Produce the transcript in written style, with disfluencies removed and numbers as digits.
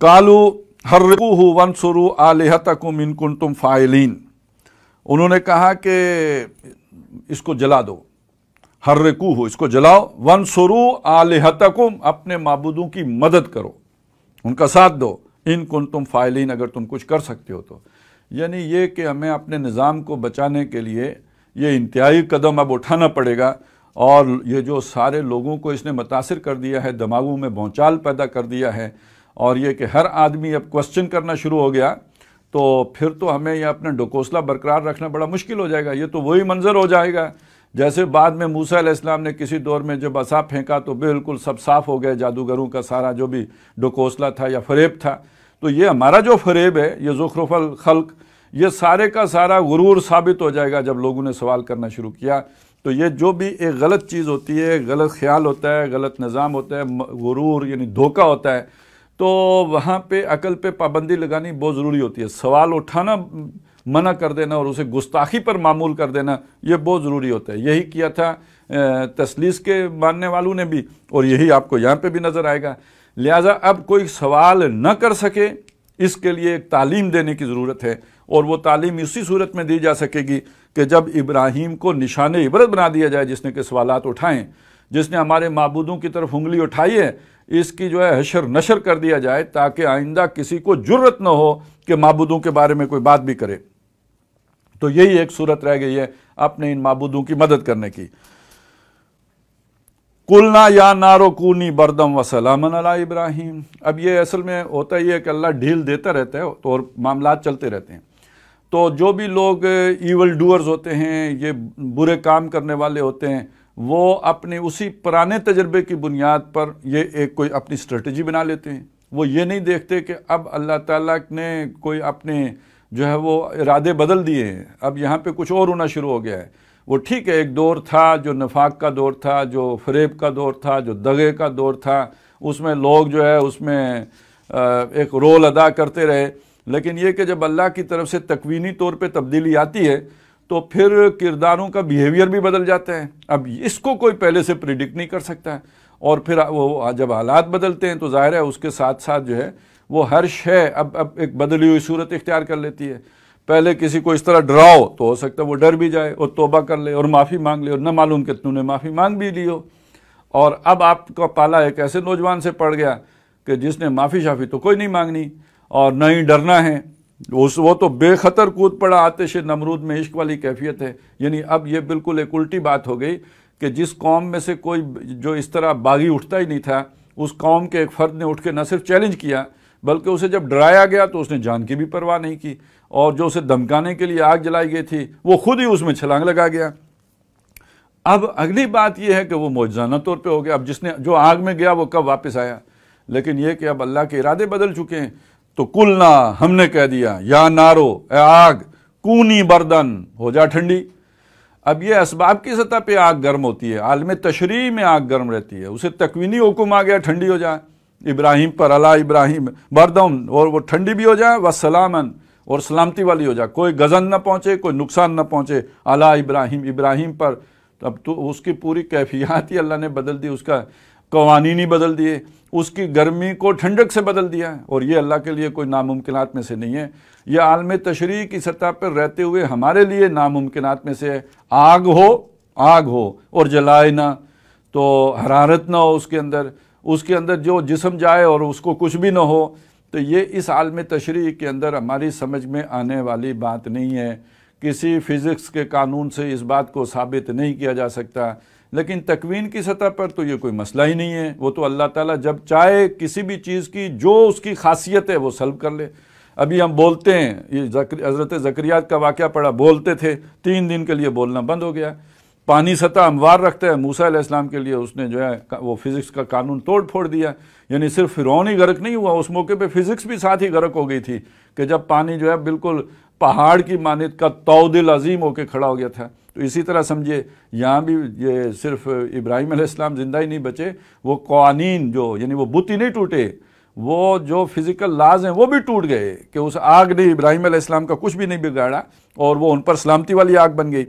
कालू हर्रिकूहु वंसुरू आलिहतकुम इन कुंतुम फाइलीन, उन्होंने कहा कि इसको जला दो, हर्रिकूहु इसको जलाओ, वंसुरू आलिहतकुम अपने माबूदों की मदद करो, उनका साथ दो, इन कुंतुम फाइलीन अगर तुम कुछ कर सकते हो तो। यानी ये कि हमें अपने निज़ाम को बचाने के लिए ये इंतहाई कदम अब उठाना पड़ेगा। और ये जो सारे लोगों को इसने मुतासिर कर दिया है, दिमागों में भौचाल पैदा कर दिया है, और ये कि हर आदमी अब क्वेश्चन करना शुरू हो गया, तो फिर तो हमें ये अपना डोकोसला बरकरार रखना बड़ा मुश्किल हो जाएगा। ये तो वही मंजर हो जाएगा जैसे बाद में मूसा अलैहिस्सलाम ने किसी दौर में जब असा फेंका तो बिल्कुल सब साफ़ हो गया, जादूगरों का सारा जो भी डोकोसला था या फरेब था। तो ये हमारा जो फरेब है, ये ज़ुख़रुफ़ल खल्क़, ये सारे का सारा गुरूर साबित हो जाएगा जब लोगों ने सवाल करना शुरू किया। तो ये जो भी एक गलत चीज़ होती है, गलत ख्याल होता है, गलत निज़ाम होता है, गुरूर यानी धोखा होता है, तो वहाँ पे अकल पे पाबंदी लगानी बहुत ज़रूरी होती है। सवाल उठाना मना कर देना और उसे गुस्ताखी पर मामूल कर देना, ये बहुत ज़रूरी होता है। यही किया था तस्लीस के मानने वालों ने भी, और यही आपको यहाँ पे भी नज़र आएगा। लिहाजा अब कोई सवाल न कर सके, इसके लिए एक तालीम देने की ज़रूरत है, और वो तालीम इसी सूरत में दी जा सकेगी कि जब इब्राहीम को निशान इबरत बना दिया जाए, जिसने के सवालात उठाएं, जिसने हमारे माबूदों की तरफ उंगली उठाई है, इसकी जो है हशर नशर कर दिया जाए, ताकि आइंदा किसी को जुर्रत न हो कि माबूदों के बारे में कोई बात भी करे। तो यही एक सूरत रह गई है अपने इन माबूदों की मदद करने की। कुलना या नारो कूनी बरदम व सलामन अला इब्राहीम। अब ये असल में होता ही है कि अल्लाह ढील देता रहता है तो और मामलात चलते रहते हैं। तो जो भी लोग ईवल डूअर्स होते हैं, ये बुरे काम करने वाले होते हैं, वो अपने उसी पुराने तजर्बे की बुनियाद पर ये एक कोई अपनी स्ट्रेटजी बना लेते हैं। वो ये नहीं देखते कि अब अल्लाह ताला ने कोई अपने जो है वो इरादे बदल दिए हैं, अब यहाँ पे कुछ और होना शुरू हो गया है। वो ठीक है, एक दौर था जो नफाक का दौर था, जो फरेब का दौर था, जो दगे का दौर था, उसमें लोग जो है उसमें एक रोल अदा करते रहे। लेकिन ये कि जब अल्लाह की तरफ से तकवीनी तौर पे तब्दीली आती है तो फिर किरदारों का बिहेवियर भी बदल जाता है। अब इसको कोई पहले से प्रिडिक्ट नहीं कर सकता है, और फिर वो जब हालात बदलते हैं तो जाहिर है उसके साथ साथ जो है वो हर शय अब एक बदली हुई सूरत इख्तियार कर लेती है। पहले किसी को इस तरह डराओ तो हो सकता है वो डर भी जाए और तौबा कर ले और माफ़ी मांग ले, और न मालूम कि तुमने माफ़ी मांग भी ली हो। और अब आपका पाला एक ऐसे नौजवान से पड़ गया कि जिसने माफ़ी शाफ़ी तो कोई नहीं मांगनी और न ही डरना है, वो तो बेखतर कूद पड़ा आतिश नमरूद में इश्क वाली कैफियत है। यानी अब ये बिल्कुल एक उल्टी बात हो गई कि जिस कौम में से कोई जो इस तरह बागी उठता ही नहीं था, उस कौम के एक फ़र्द ने उठ के न सिर्फ चैलेंज किया बल्कि उसे जब डराया गया तो उसने जान की भी परवाह नहीं की, और जो उसे धमकाने के लिए आग जलाई गई थी वो खुद ही उसमें छलांग लगा गया। अब अगली बात यह है कि वो मौजज़ाना तौर पे हो गया। अब जिसने जो आग में गया वो कब वापस आया? लेकिन यह कि अब अल्लाह के इरादे बदल चुके हैं। तो कुलना, हमने कह दिया, या नारो, ए आग, कूनी बर्दन, हो जा ठंडी। अब ये असबाब की सतह पे आग गर्म होती है, आलम तशरीह में आग गर्म रहती है, उसे तकवीनी हुक्म आ गया ठंडी हो जाए इब्राहीम पर, अला इब्राहीम बरदम, और वो ठंडी भी हो जाए, व सलामन, और सलामती वाली हो जाए, कोई गज़न न पहुँचे, कोई नुकसान न पहुँचे, अला इब्राहीम, इब्राहीम पर। अब तो उसकी पूरी कैफियत ही अल्लाह ने बदल दी, उसका कवानीन ही बदल दिए, उसकी गर्मी को ठंडक से बदल दिया। और ये अल्लाह के लिए कोई नामुमकिनात में से नहीं है, यह आलम तशरीह की सतह पर रहते हुए हमारे लिए नामुमकिनात में से है। आग हो और जलाए ना, तो हरारत ना हो उसके अंदर जो जिस्म जाए और उसको कुछ भी ना हो, तो ये इस आलम तशरीह के अंदर हमारी समझ में आने वाली बात नहीं है। किसी फ़िज़िक्स के कानून से इस बात को साबित नहीं किया जा सकता। लेकिन तकवीन की सतह पर तो ये कोई मसला ही नहीं है। वो तो अल्लाह ताला जब चाहे किसी भी चीज़ की जो उसकी खासियत है वो सल्ब कर ले। अभी हम बोलते हैं, ये हज़रत ज़करिया का वाक़या पड़ा, बोलते थे, 3 दिन के लिए बोलना बंद हो गया। पानी सतह हमवार रखता है, मूसा अलैहिस्सलाम के लिए उसने जो है वो फ़िज़िक्स का कानून तोड़ फोड़ दिया। यानी सिर्फ फ़िरौन ही गर्क नहीं हुआ, उस मौके पे फ़िज़िक्स भी साथ ही गर्क हो गई थी कि जब पानी जो है बिल्कुल पहाड़ की मानित का तौदिल अजीम होकर खड़ा हो गया था। तो इसी तरह समझिए यहाँ भी ये सिर्फ इब्राहीम अलैहिस्सलाम ज़िंदा ही नहीं बचे, वो कवानीन जो यानी वो बुत ही नहीं टूटे, वो जो फिज़िकल लाज हैं वो भी टूट गए कि उस आग ने इब्राहीम अलैहिस्सलाम का कुछ भी नहीं बिगाड़ा और वो उन पर सलामती वाली आग बन गई।